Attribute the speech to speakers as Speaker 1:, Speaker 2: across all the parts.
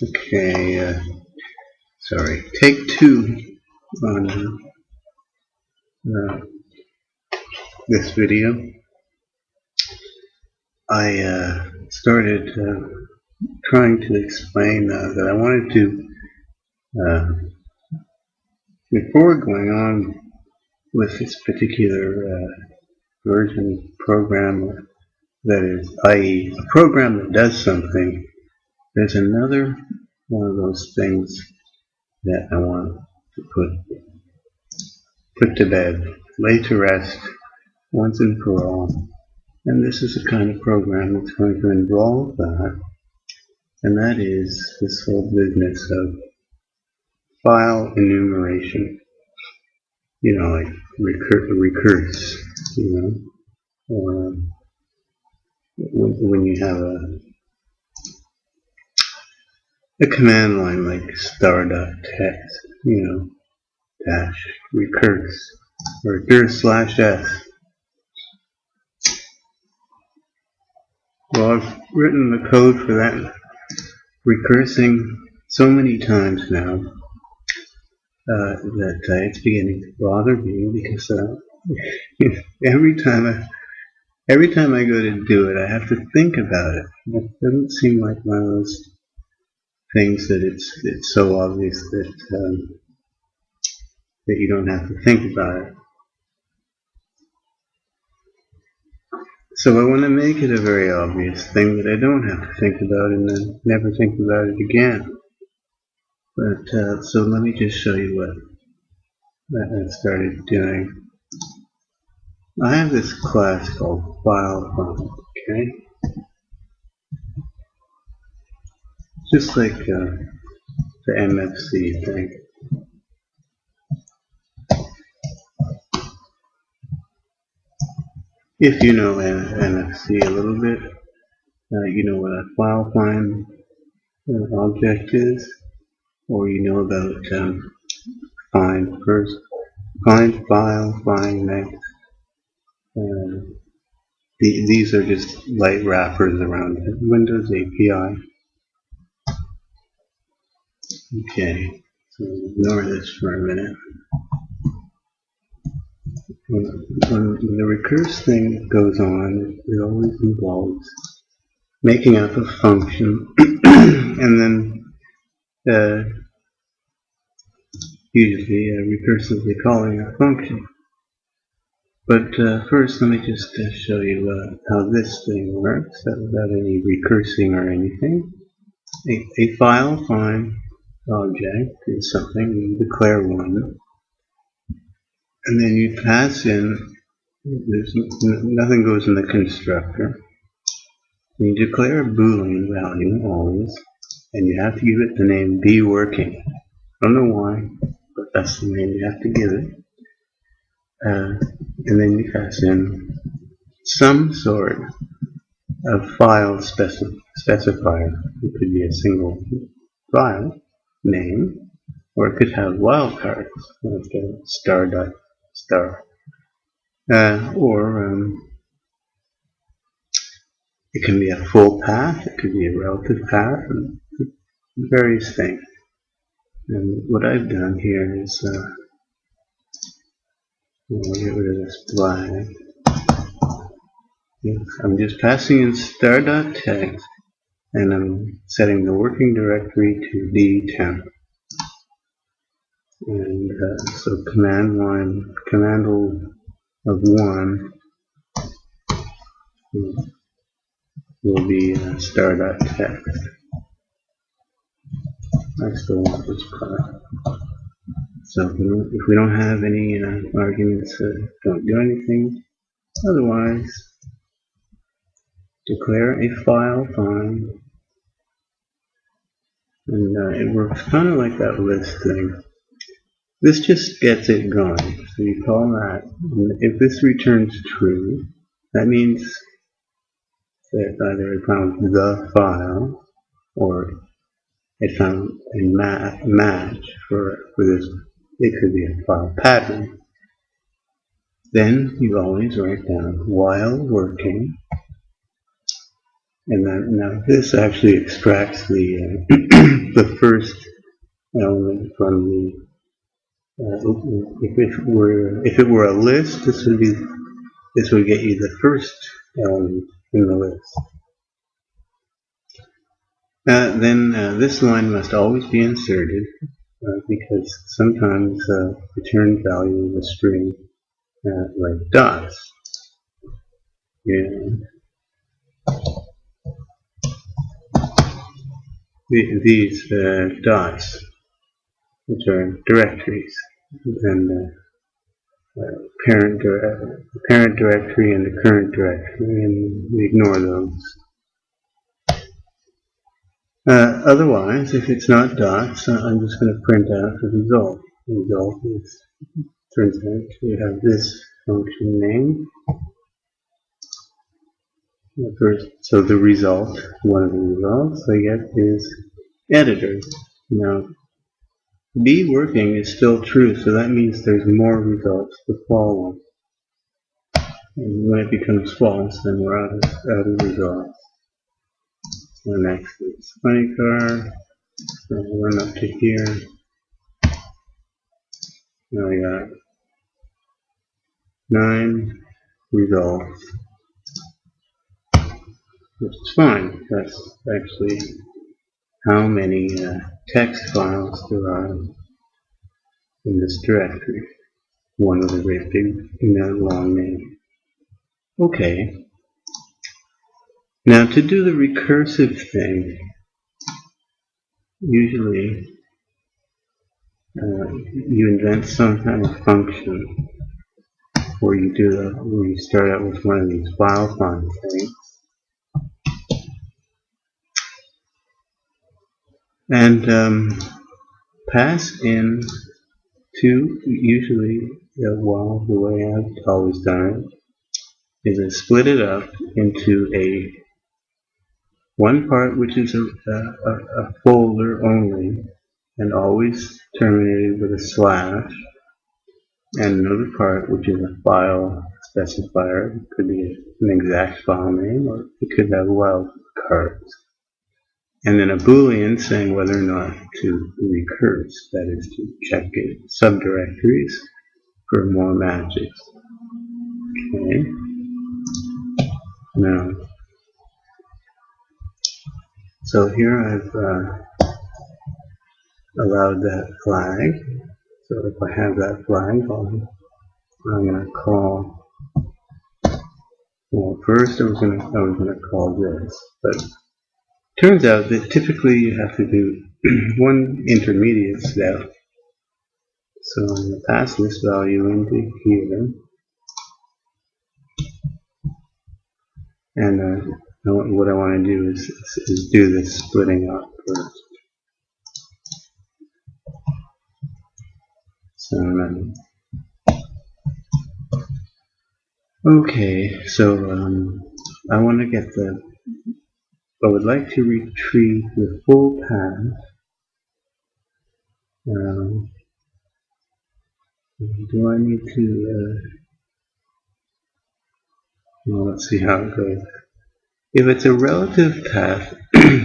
Speaker 1: Okay, sorry. Take two on this video. I started trying to explain that I wanted to, before going on with this particular version program, that is, i.e., a program that does something, there's another one of those things that I want to put to bed, lay to rest once and for all. And this is the kind of program that's going to involve that, and that is this whole business of file enumeration. You know, like recurse, or when you have a command line like star.text, dash recurse, or recurse/s. Well, I've written the code for that recursing so many times now that it's beginning to bother me, because every time I go to do it, I have to think about it. It doesn't seem like one of those things that it's so obvious that you don't have to think about it. So I want to make it a very obvious thing that I don't have to think about and then never think about it again. But so let me just show you what I started doing. I have this class called file, okay? Just like the MFC thing. If you know MFC a little bit, you know what a file find object is, or you know about find first, find file, find next. These are just light wrappers around the Windows API. Okay, so ignore this for a minute. When the recurse thing goes on, it always involves making up a function and then usually recursively calling a function. But first, let me just show you how this thing works without any recursing or anything. A file find object is something, you declare one, and then you pass in, nothing goes in the constructor. You declare a Boolean value always, and you have to give it the name beWorking. I don't know why, but that's the name you have to give it. And then you pass in some sort of file specifier. It could be a single file name, or it could have wildcards like star.star, or it can be a full path, it could be a relative path, and various things. And what I've done here is I'll get rid of this flag. I'm just passing in star.text, and I'm setting the working directory to d temp. And so command of 1 will be star.text. I still want this part. So if we don't have any arguments, don't do anything. Otherwise, declare a file find, and it works kind of like that list thing. This just gets it going. So you call that, and if this returns true, that means that either it found the file, or it found a match for this. It could be a file pattern. Then you always write down while working, And then now this actually extracts the the first element from the if it were a list, this would get you the first element in the list. Then this line must always be inserted because sometimes return value of a string like dots. Yeah. These dots, which are directories, and parent directory and the current directory, and we ignore those. Otherwise, if it's not dots, I'm just going to print out the result. The result turns out to have this function name. So the result, one of the results I get is editor. Now, B working is still true, so that means there's more results to follow. And when it becomes false, then we're out of results. So next is funny car. So we'll run up to here. Now we got 9 results, which is fine. That's actually how many text files there are in this directory. One with a great big long name. Okay. Now to do the recursive thing, usually you invent some kind of function where you start out with one of these file find things, and pass in to usually the way I've always done it is I split it up into one part which is a folder only and always terminated with a slash, and another part which is a file specifier. It could be an exact file name, or it could have wildcards. And then a boolean saying whether or not to recurse, that is to check in subdirectories for more matches. Okay. Now, so here I've allowed that flag. So if I have that flag on, I'm going to call. Well, first I was going to call this, but turns out that typically you have to do one intermediate step. So I'm going to pass this value into here, and what I want to do is do this splitting up first. So okay, so I want to get I would like to retrieve the full path. Do I need to, well, let's see how it goes. If it's a relative path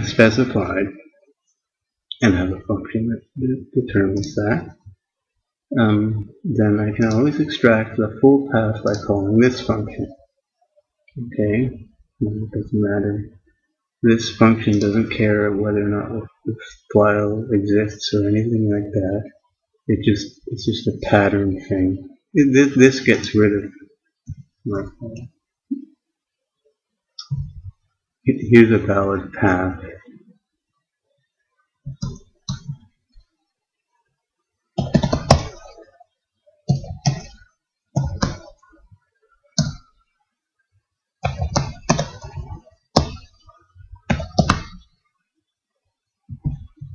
Speaker 1: specified, and have a function that determines that, then I can always extract the full path by calling this function. Okay, it doesn't matter. This function doesn't care whether or not the file exists or anything like that. It's just a pattern thing. This gets rid of my file. Here's a valid path.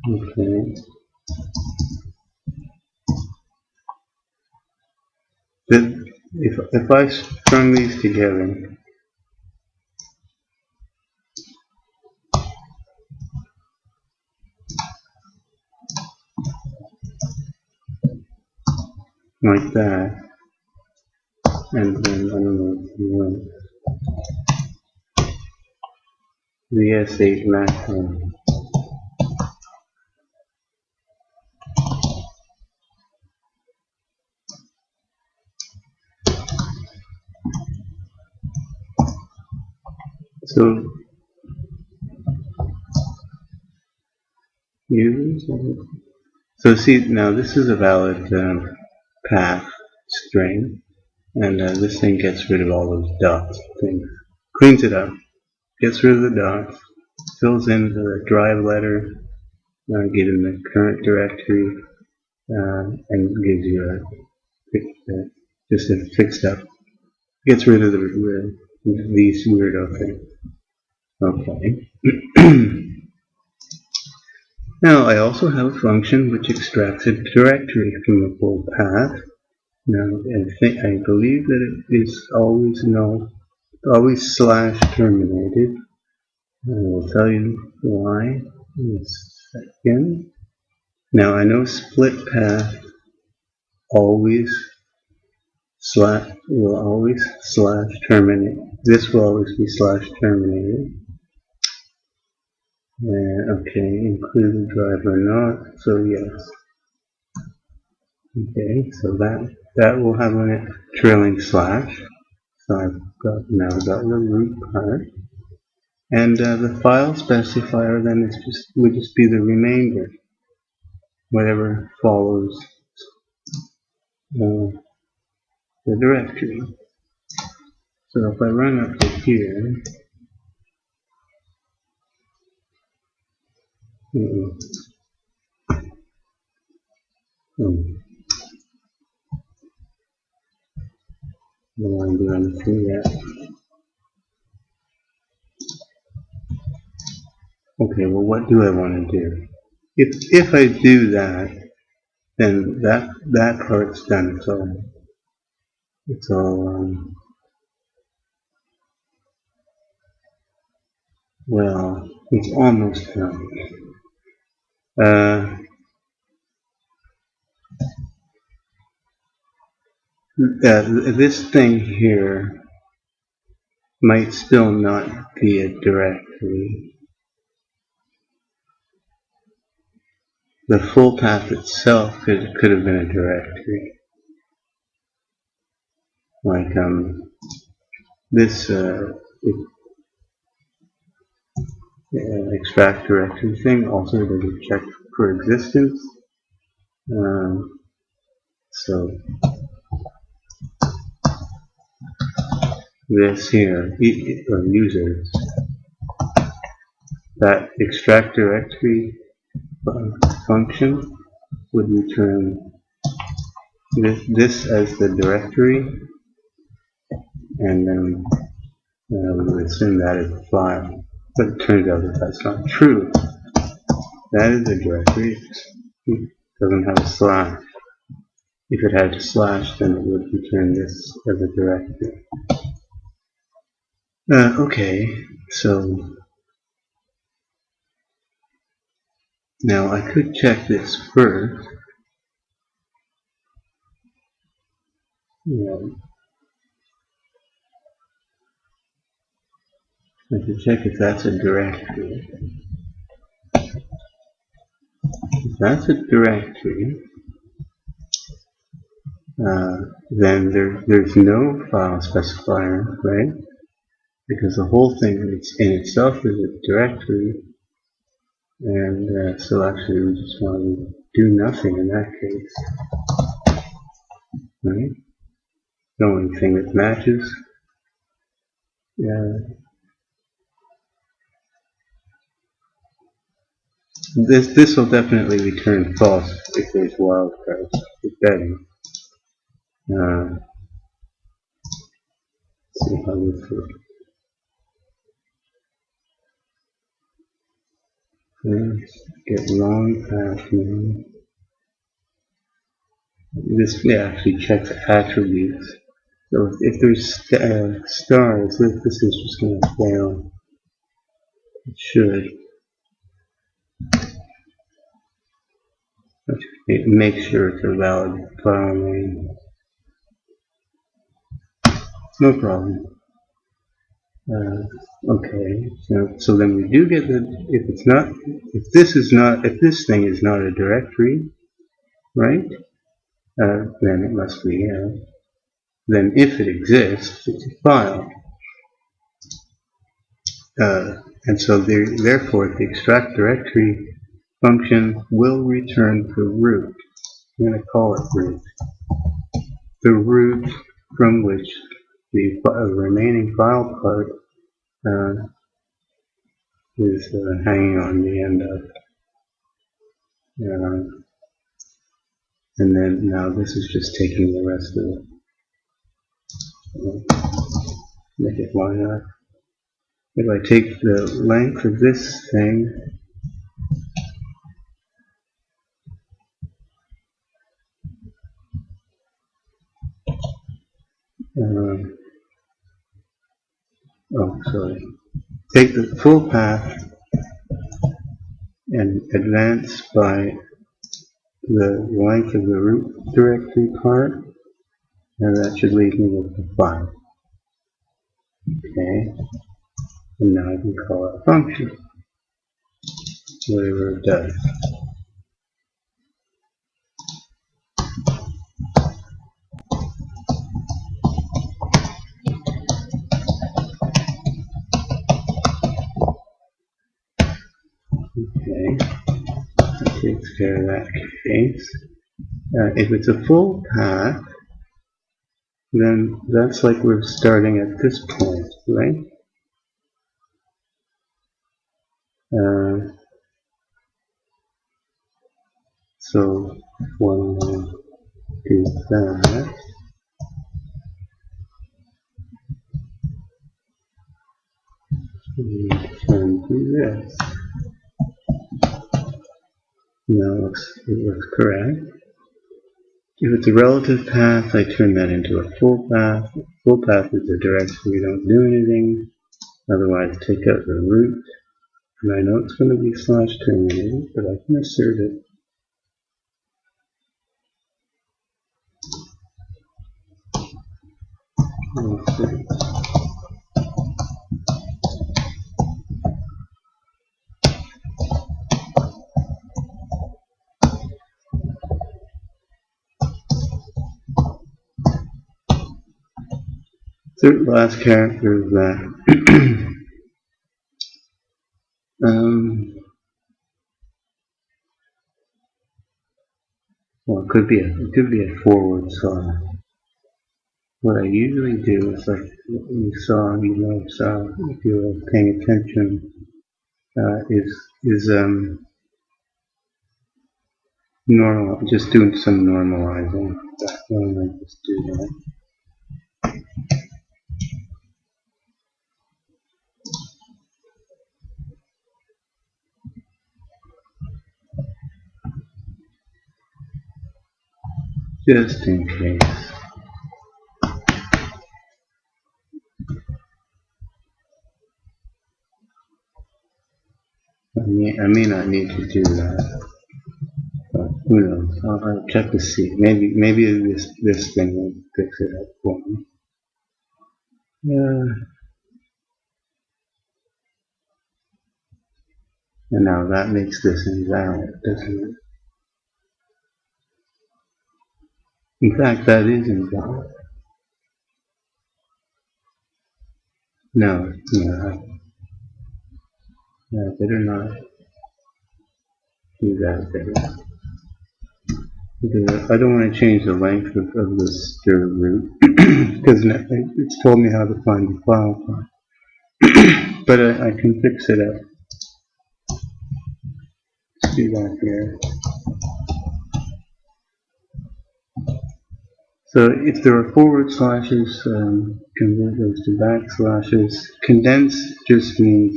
Speaker 1: Okay. Then if I strung these together, like that, and then I don't know if you want. VS8 macro. So so see, now this is a valid path string, and this thing gets rid of all those dots things, cleans it up, gets rid of the dots, fills in the drive letter, given the current directory, and gives you just a fixed up. Gets rid of these weirdo things. Okay. Now I also have a function which extracts a directory from the full path. Now I believe that it is always slash terminated. I will tell you why in a second. Now I know splitpath will always slash terminate. This will always be slash terminated. Okay, include the driver or not. So yes. Okay, so that will have a trailing slash. So I've now got the root part, and the file specifier then would just be the remainder, whatever follows the directory. So if I run up to here, don't want to do anything yet. Okay, well, what do I want to do? If I do that, then that part's done. So it's all well, it's almost done. This thing here might still not be a directory. The full path itself could have been a directory. Like this extract directory thing also doesn't check for existence. So this here, users, that extract directory function would return this as the directory, and then we would assume that is a file. But it turns out that that's not true. That is a directory. It doesn't have a slash. If it had a slash, then it would return this as a directory. Okay, so now I could check this first. I could check if that's a directory. If that's a directory, then there's no file specifier, right? Because the whole thing in itself is a directory, and so actually we just want to do nothing in that case, right? The only thing that matches. This will definitely return false if there's wildcards with betting. Let's see how this works. Let's get long path name. This actually checks attributes. So if there's stars, this is just going to fail. It should. Make sure it's a valid file name. No problem. Okay, so then we do get the, if this thing is not a directory, right? Then it must be, then if it exists, it's a file. And so therefore the extract directory function will return the root. I'm going to call it root. The root from which the remaining file part is hanging on the end of. And then now this is just taking the rest of it. Make it line up. If I take the length of this thing, sorry. Take the full path and advance by the length of the root directory part, and that should leave me with the 5. Okay, and now I can call it a function, whatever it does. Okay, that takes care of that case. If it's a full path, then that's like we're starting at this point, right? So when I do that, we can do this. Now it looks correct. If it's a relative path, I turn that into a full path. Full path is a direction we don't do anything. Otherwise, take out the root. And I know it's going to be slash terminated, but I can assert it. Let's see. Third last character of that. Well, it could be a forward slash. What I usually do is like you saw, if you were paying attention, is normal, just doing some normalizing. That one, I just do that. Just in case. I may not need to do that, but who knows? I'll check to see. Maybe this thing will fix it up for me. And now that makes this invalid, doesn't it? In fact, that is invalid. No, I better not do that there. Because I don't want to change the length of this dir root because it's told me how to find the file path. But I can fix it up. Let's do that here. So if there are forward slashes, convert those to backslashes. Condense just means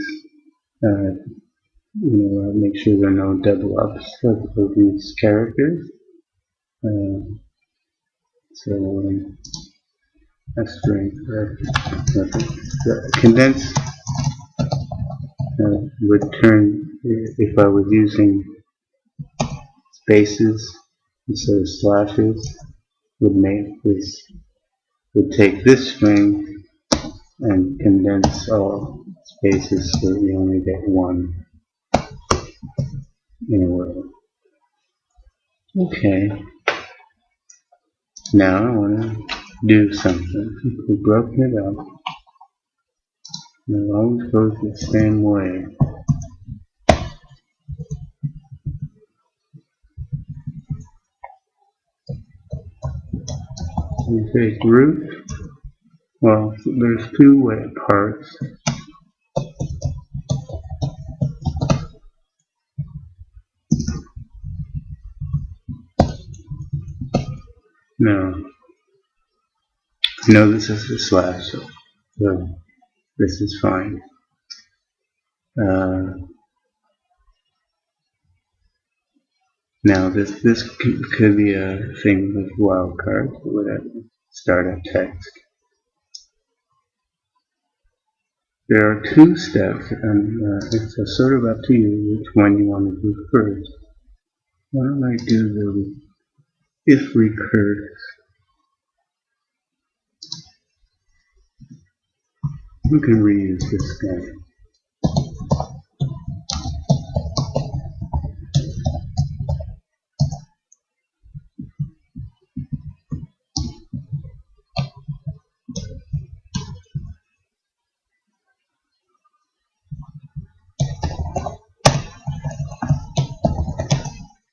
Speaker 1: make sure there are no double ups of these characters. That's string. Condense would turn, if I was using spaces instead of slashes, would take this string and condense all spaces so that you only get one in a row. Okay, now I want to do something. We've broken it up. It always goes the same way. You say root. Well, there's two parts. Now, I know this is a slash, so this is fine. Now, this could be a thing with wildcards or whatever. Startup text. There are two steps, and it's sort of up to you which one you want to do first. Why don't I do the if recurse? We can reuse this guy.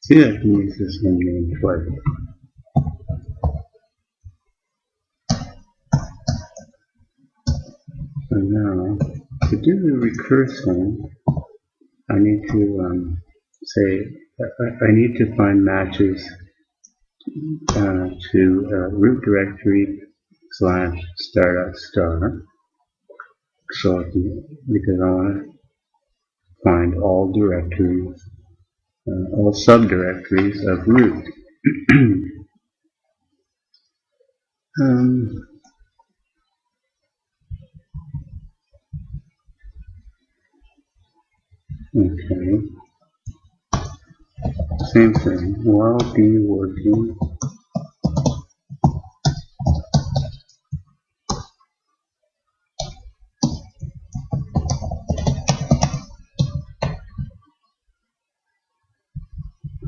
Speaker 1: See, I can use this one name twice. So now, to do the recursion, I need to say, I need to find matches to root directory / star. So, because I want to find all directories, all subdirectories of root. Okay. Same thing. While be working.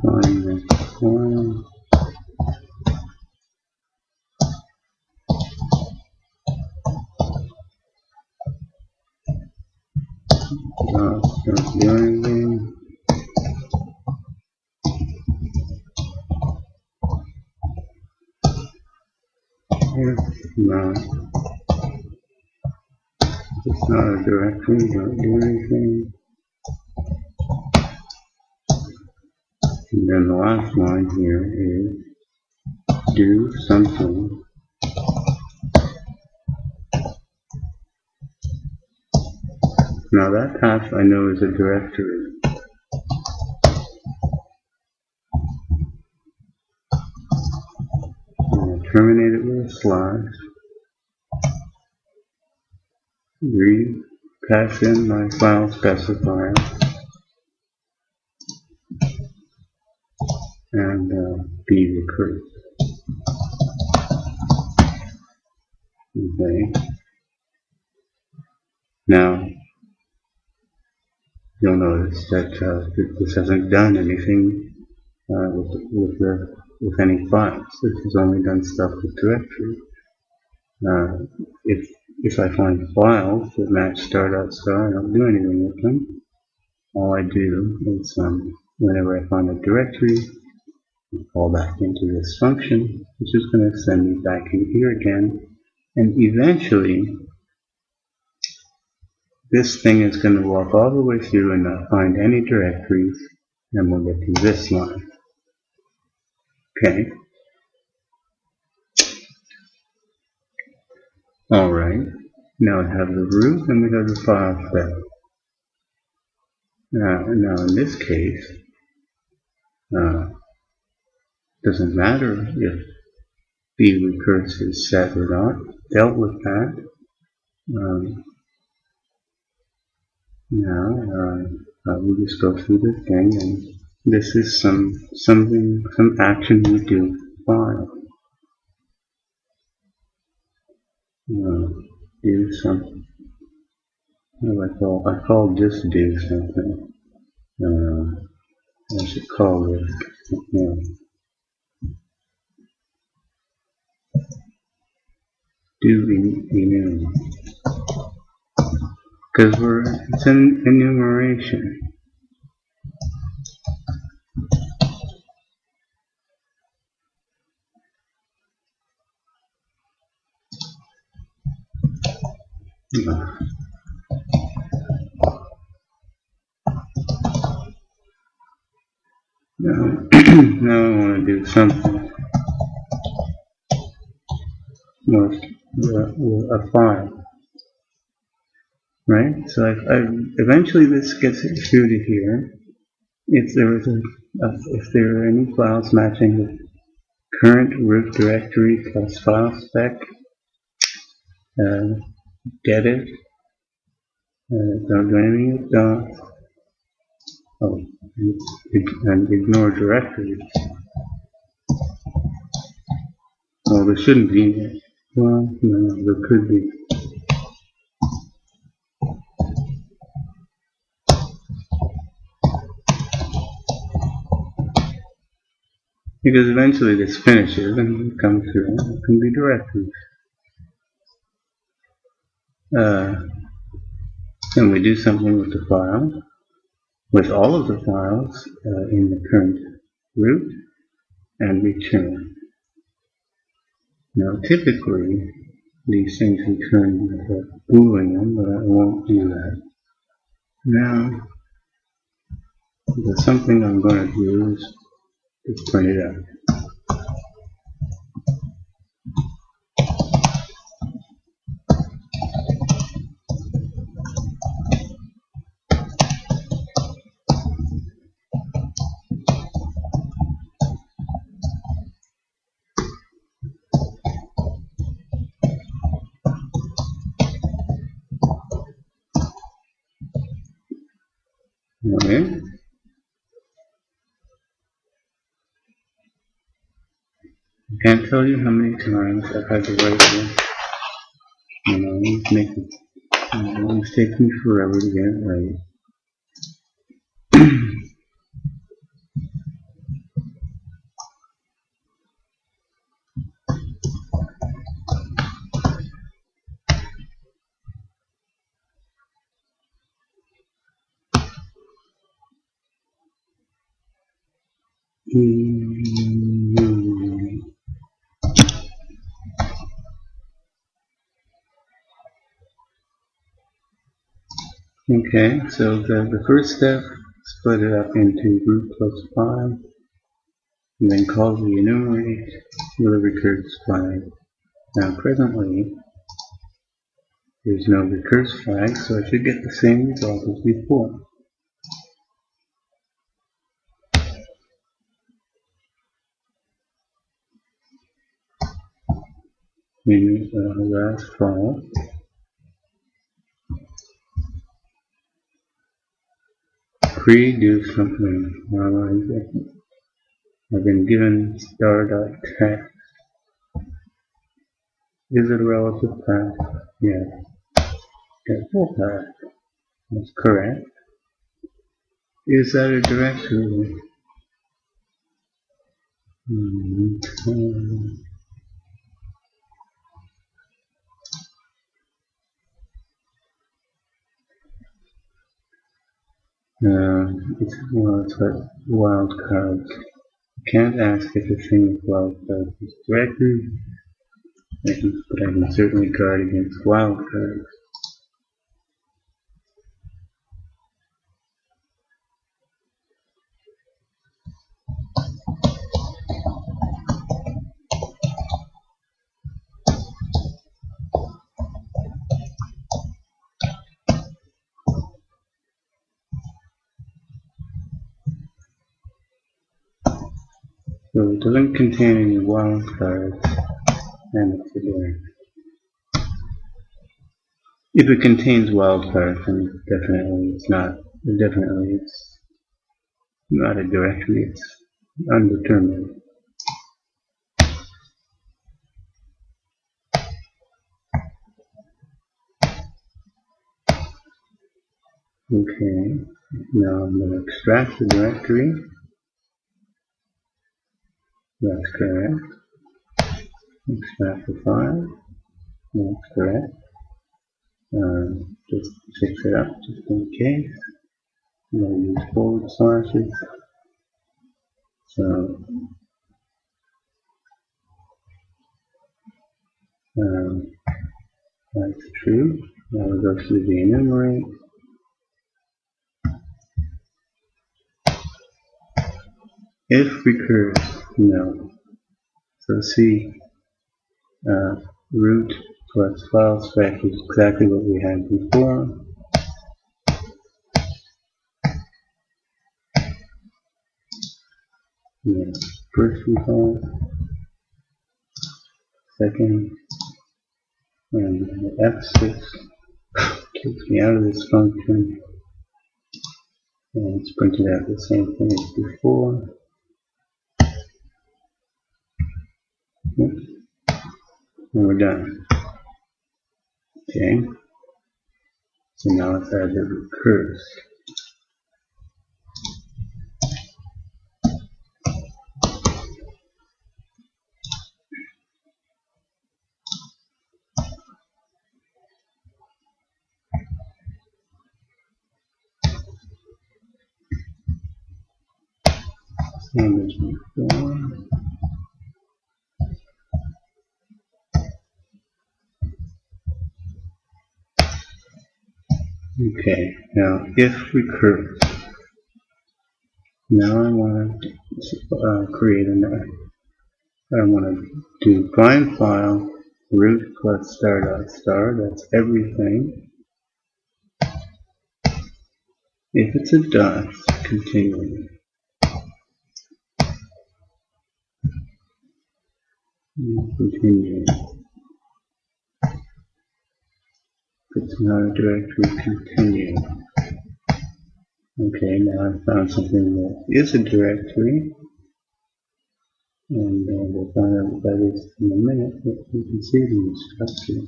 Speaker 1: Find the file. Don't do anything. If not, it's not a directory, don't do anything. And then the last line here is do something. Now that path I know is a directory. I'm going to terminate it with a slash. Pass in my file specifier. And be recursive. Okay. Now, you'll notice that this hasn't done anything with any files. This has only done stuff with directory. If I find files that match star.star, I don't do anything with them. All I do is whenever I find a directory, I call back into this function, which is going to send me back in here again, and eventually this thing is going to walk all the way through and not find any directories, and we'll get to this line. Okay. Alright. Now I have the root and we have the file step. Now in this case, doesn't matter if the recursive is set or not. Dealt with that. Now we'll just go through the thing, and this is some action we do. File. do something. What do I call this do something? I should call this. Yeah. Do enum. Because it's an enumeration. Now I want to do something with a file, right? So eventually this gets it through to here. If there are any files matching the current root directory plus file spec, get it. Don't do anything with dots. Oh, and ignore directories. Well, there shouldn't be any. Well, no, there could be. Because eventually this finishes and it comes through. It can be directories. And we do something with the file, with all of the files in the current root, and return. Now, typically, these things return with a boolean, but I won't do that. Now, there's something I'm going to do is just print it out. Okay. I can't tell you how many times I've had to write this. It always takes me forever to get it right. Okay, so the first step, split it up into root plus 5, and then call the enumerate with a recursive flag. Now presently, there's no recursive flag, so I should get the same result as before. Meaning last file. Do something. I've been given star.text. Is it a relative path? Yes. Get full path. That's correct. Is that a directory? It's what wildcards. You can't ask if a thing is wildcards is directory, but I can certainly guard against wildcards. So it doesn't contain any wildcards, and it's a directory. If it contains wildcards, then definitely it's not. Definitely it's not a directory. It's undetermined. Okay, now I'm going to extract the directory. That's correct. Extract the file. That's correct. Just fix it up just in case. I'm going to use forward slashes. So that's true. Now we go to the enumerate. If recurs, no. So see, root plus file spec is exactly what we had before. Yeah, first result, second, and F6 takes me out of this function, and it's printed out the same thing as before. Oops. And we're done. Okay, so now let's add the recurse. Same as before. Okay, now if recurse. Now I want to create I want to do find file root plus star.star. That's everything. If it's a dot, continue. Continue. If it's not a directory, continue. Okay, now I found something that is a directory. And we'll find out what that is in a minute, but you can see the structure.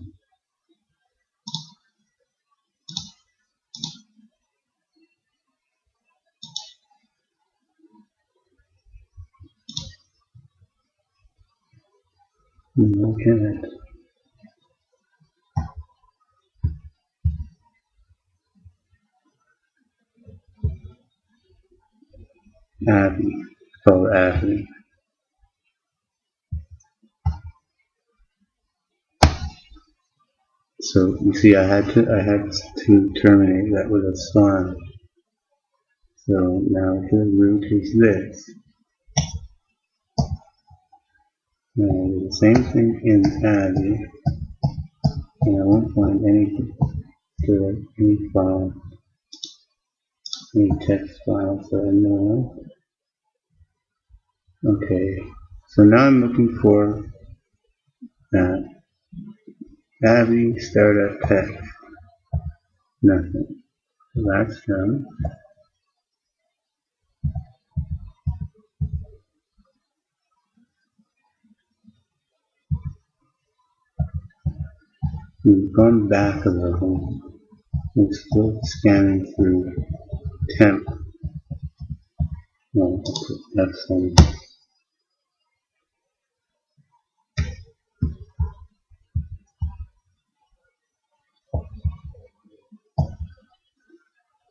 Speaker 1: Look at it. Abby. It's called Abby. So you see I had to terminate that with a slash. So now the root is this. Now I do the same thing in Abby. And I won't find any file, any text file, so I know. Okay, so now I'm looking for that Abby startup text. Nothing. So that's done. We've gone back a little. We're still scanning through temp. No, that's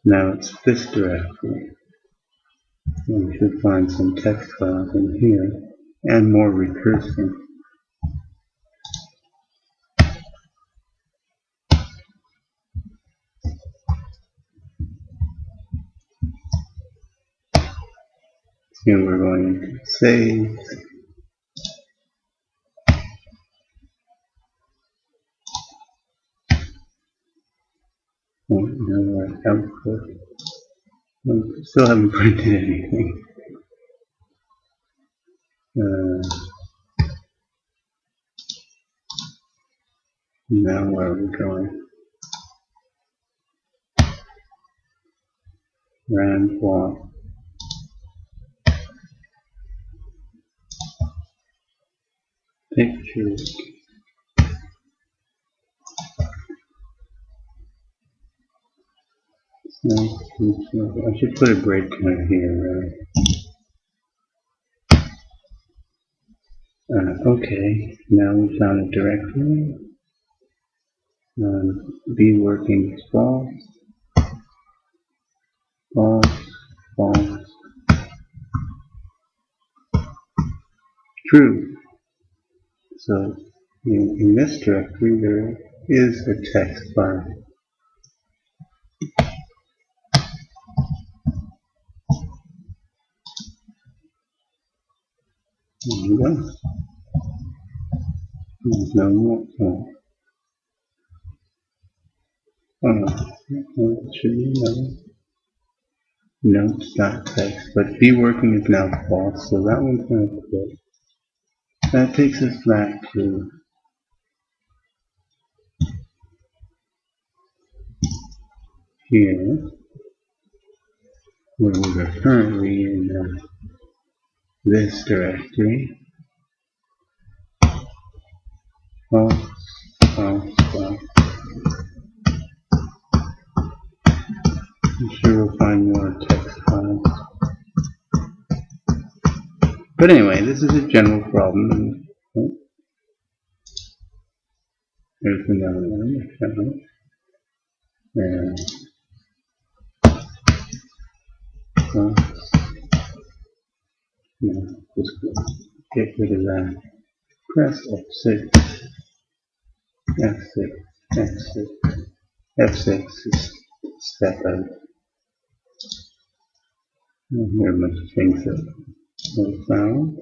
Speaker 1: now it's this directory. And we should find some text files in here and more recursive. Here we're going to save. Output. Still haven't printed anything. Now where are we going? Rand walk. Pictures. I should put a breakpoint here. Okay, now we found a directory. B working is false, false, false, true. So in this directory there is a text file. There you go. There's no more. It should be notes.text, but B working is now false, so that one's going to quit. That takes us back to here, where we are currently in this directory. False, false, false. I'm sure we'll find more text files. But anyway, this is a general problem. There's another one. And just get rid of that. Press F6, F6, F6. F6 is step out. And here are a bunch of things that we found.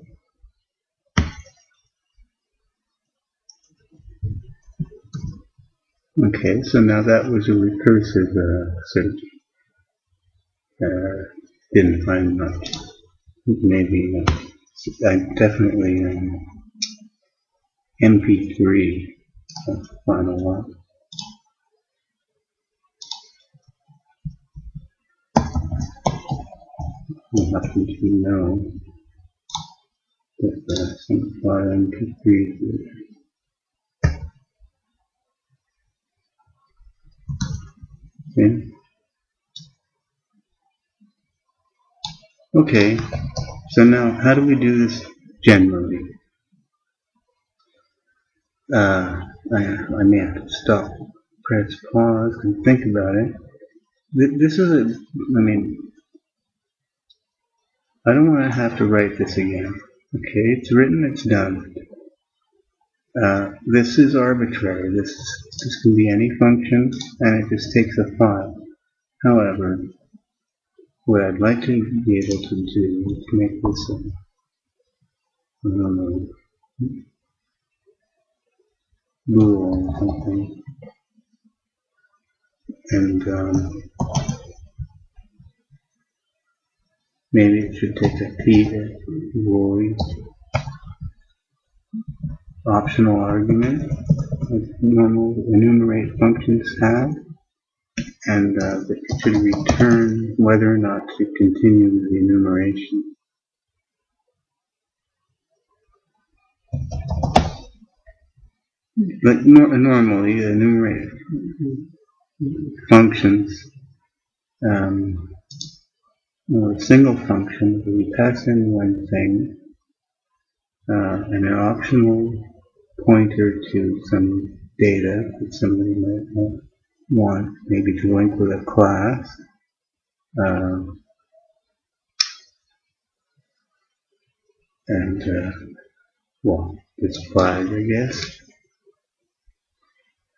Speaker 1: Okay, so now that was a recursive search. Didn't find much. Maybe I definitely MP3 find a lot. I happen to know that some file MP3 is okay. Okay, so now how do we do this generally? I may have to stop, press pause, and think about it. This is I don't want to have to write this again. Okay, it's written, it's done. This is arbitrary. This can be any function, and it just takes a file. However, what I'd like to be able to do is make this bool or something, and maybe it should take a void optional argument, like normal enumerate functions have, and it should return whether or not to continue the enumeration. But normally, enumerate functions, a single function where we pass in one thing and an optional pointer to some data that somebody might want, maybe to link with a class. Well, it's flag, I guess.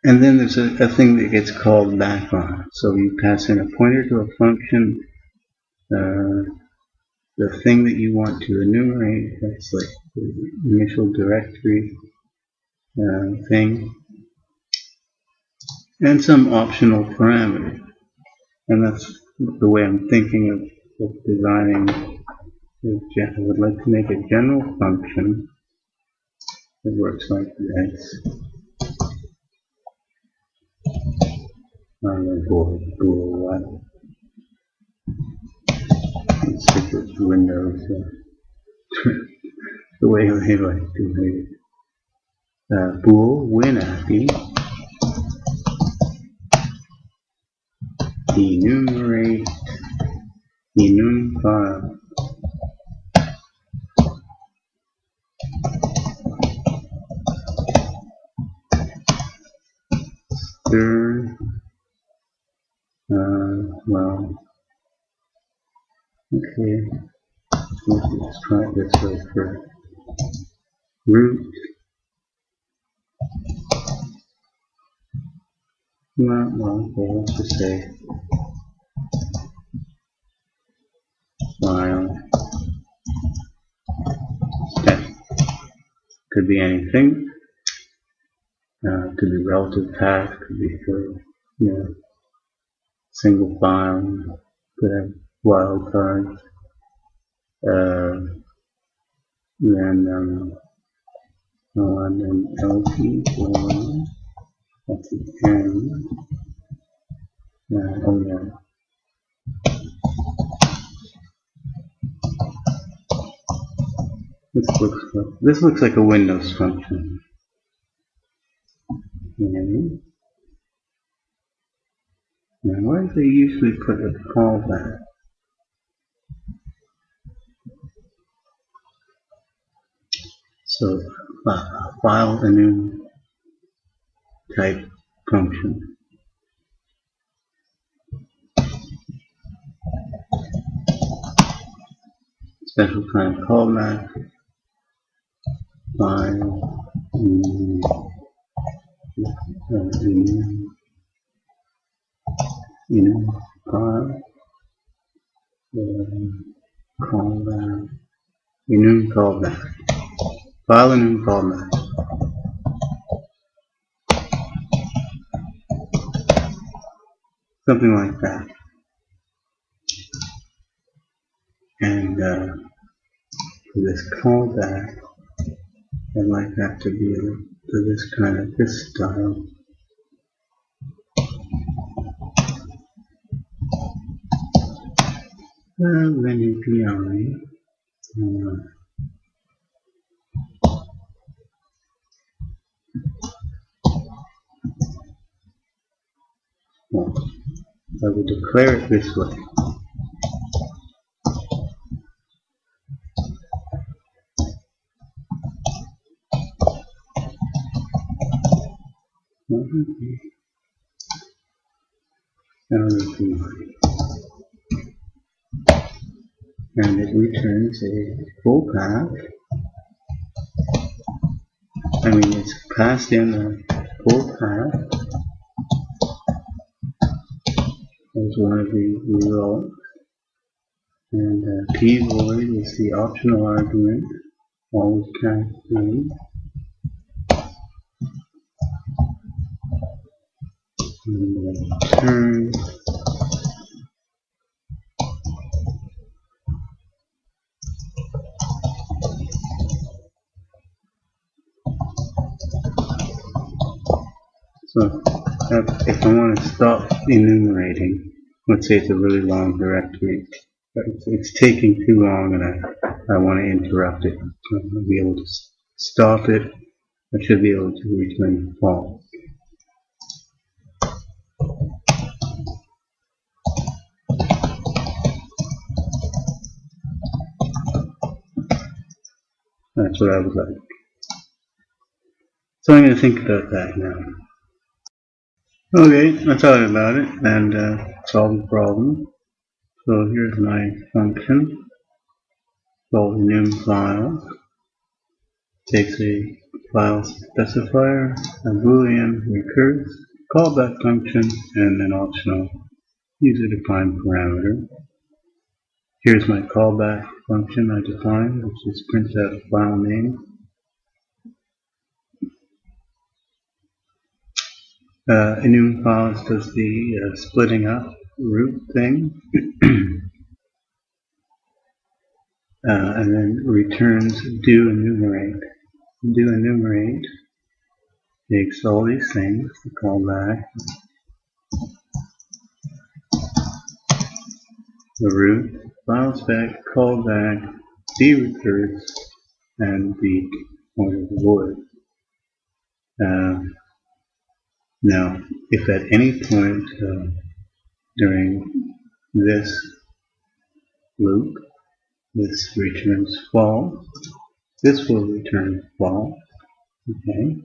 Speaker 1: And then there's a thing that gets called back on. So you pass in a pointer to a function, the thing that you want to enumerate, that's like the initial directory thing, and some optional parameter. And that's the way I'm thinking of designing. I would like to make a general function that works like this. Bool, let's stick with Windows. The way they like to make it. Bool, WinAPI. enumerate enum file. Stir, well, okay, let's try it this way first. Root, well, let's just say file. That could be anything. Could be relative path, could be for, single file, could have wildcards. Then and then LT or at the end. Oh yeah. This looks like a Windows function. Okay. Now where do they usually put a callback? So file a new type function. Special kind of callback. File file callback enum callback. File enum callback. Something like that. And for this callback, I'd like that to be to this style. Then API. Well, I will declare it this way. And it returns a full path. It's passed in a full path as one of the results. And p void is the optional argument, always cascade. And return so if I want to stop enumerating, let's say it's a really long directory, it's taking too long and I want to interrupt it, I'll be able to stop it. I should be able to return false. That's what I would like. So I'm going to think about that now. Okay, I thought about it and solved the problem. So here's my function called enum file. Takes a file specifier, a boolean recurse, callback function, and an optional user-defined parameter. Here's my callback function I defined, which just prints out a file name. Enum files does the splitting up root thing. And then returns do enumerate. Do enumerate takes all these things, the callback, the root, file spec, callback, recurse, and the void. Now, if at any point during this loop, this returns false. This will return false. Okay,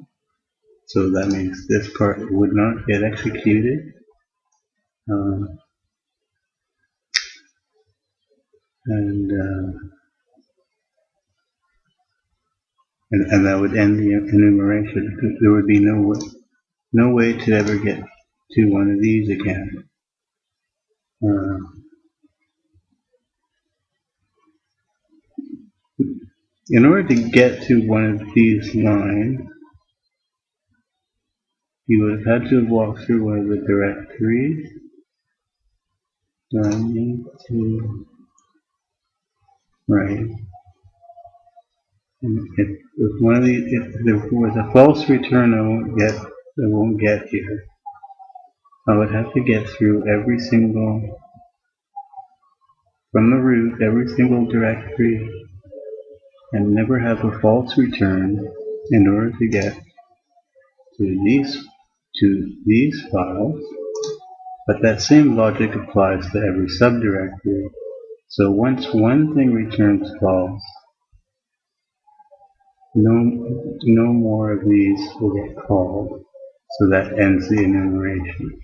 Speaker 1: so that means this part would not get executed. And that would end the enumeration. There would be no way to ever get to one of these again. In order to get to one of these lines, you would have had to have walked through one of the directories. So I need to write. If one of these, if there was a false return, I won't get here. I would have to get through every single, from the root, every single directory, and never have a false return in order to get to these files. But that same logic applies to every subdirectory. So once one thing returns false, no more of these will get called. So that ends the enumeration.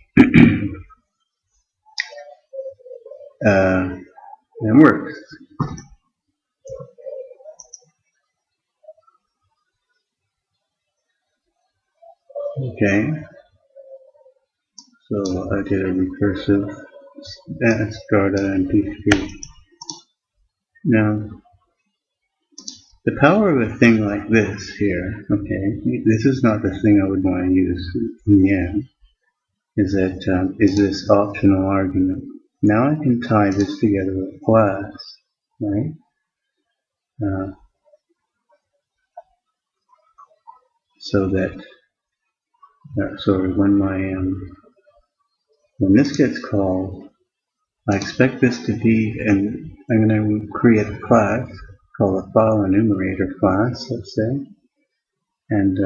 Speaker 1: It works. Okay. So I did a recursive start and P3. Now, the power of a thing like this here, okay, this is not the thing I would want to use in the end, is this optional argument. Now I can tie this together with a class, right? So that, when this gets called, I expect this to be, and I'm going to create a class called a file enumerator class, let's say, and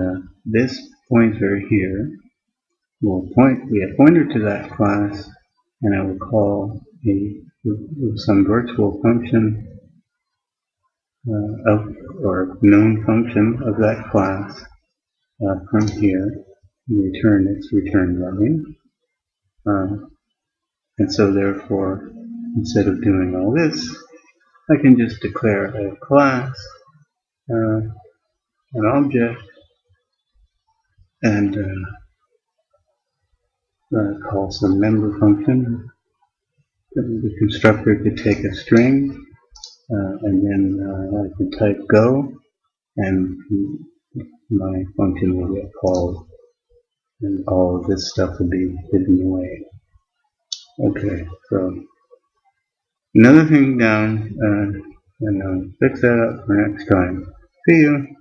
Speaker 1: this pointer here will be a pointer to that class, and I will call some virtual function or known function of that class from here, and return its return value. And so therefore, instead of doing all this, I can just declare a class, an object, and call some member function. The constructor could take a string, and then I could type go, and my function will get called, and all of this stuff will be hidden away. Okay, so another thing down, and I'll fix that up for next time. See you.